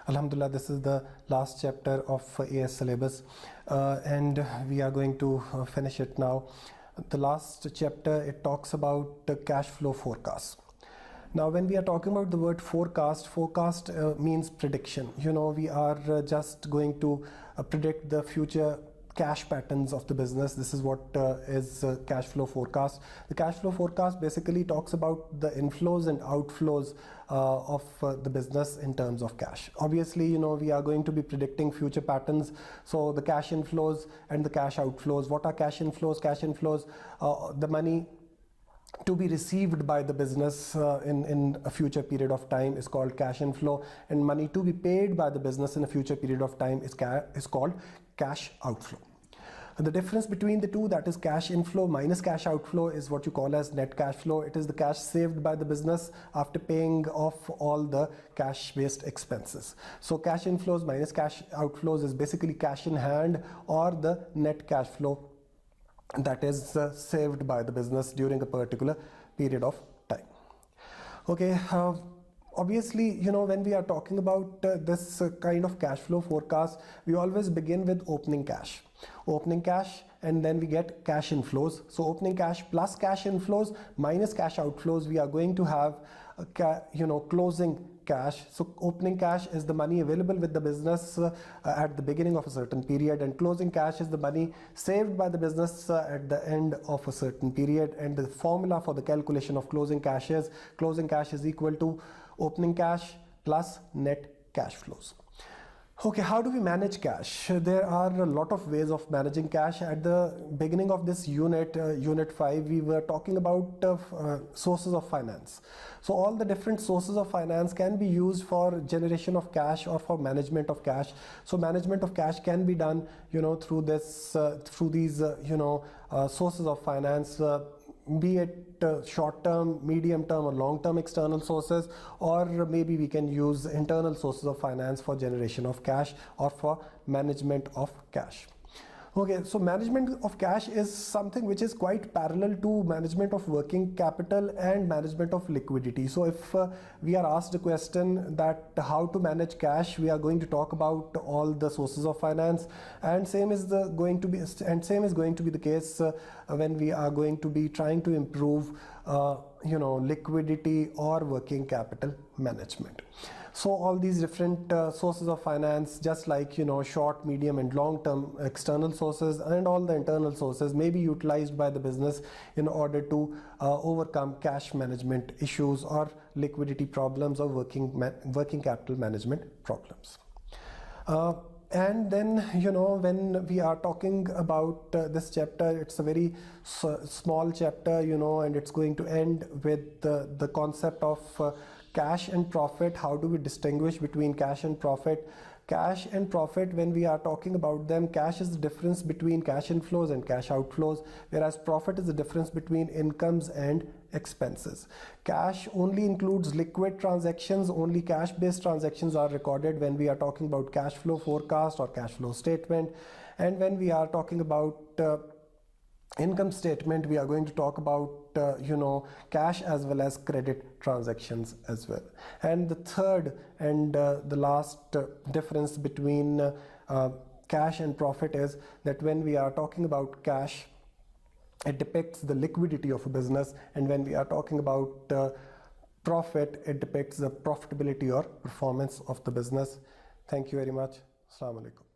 Alhamdulillah, this is the last chapter of AS syllabus, and we are going to finish it now. The last chapter, it talks about the cash flow forecast. Now, when we are talking about the word forecast means prediction. We are just going to predict the future cash patterns of the business. This is what is cash flow forecast. The cash flow forecast basically talks about the inflows and outflows of the business in terms of cash. Obviously, we are going to be predicting future patterns. So the cash inflows and the cash outflows. What are cash inflows? Cash inflows, the money to be received by the business in a future period of time is called cash inflow, and money to be paid by the business in a future period of time is called cash outflow. The difference between the two, that is cash inflow minus cash outflow, is what you call as net cash flow. It is the cash saved by the business after paying off all the cash-based expenses. So cash inflows minus cash outflows is basically cash in hand, or the net cash flow that is saved by the business during a particular period of time. Okay, obviously, when we are talking about this kind of cash flow forecast, we always begin with opening cash, and then we get cash inflows. So opening cash plus cash inflows minus cash outflows, we are going to have closing cash. So opening cash is the money available with the business at the beginning of a certain period, and closing cash is the money saved by the business at the end of a certain period. And the formula for the calculation of closing cash is equal to opening cash plus net cash flows. Okay, how do we manage cash? There are a lot of ways of managing cash. At the beginning of this unit, unit 5, we were talking about sources of finance. So all the different sources of finance can be used for generation of cash or for management of cash. So management of cash can be done, through these sources of finance, be it short-term, medium-term, or long-term external sources, or maybe we can use internal sources of finance for generation of cash or for management of cash. Okay, so management of cash is something which is quite parallel to management of working capital and management of liquidity. So if we are asked a question that how to manage cash, we are going to talk about all the sources of finance, and same is going to be the case when we are going to be trying to improve liquidity or working capital management. So all these different sources of finance, just like short, medium, and long-term external sources, and all the internal sources, may be utilized by the business in order to overcome cash management issues or liquidity problems or working capital management problems. And then, when we are talking about this chapter, it's a very small chapter, and it's going to end with the concept of cash and profit. How do we distinguish between cash and profit? Cash and profit, when we are talking about them, cash is the difference between cash inflows and cash outflows, whereas profit is the difference between incomes and expenses. Cash only includes liquid transactions. Only cash-based transactions are recorded when we are talking about cash flow forecast or cash flow statement. And when we are talking about income statement, we are going to talk about cash as well as credit transactions as well. And the third and the last difference between cash and profit is that when we are talking about cash, it depicts the liquidity of a business, and when we are talking about profit, it depicts the profitability or performance of the business. Thank you very much. Assalamu alaikum.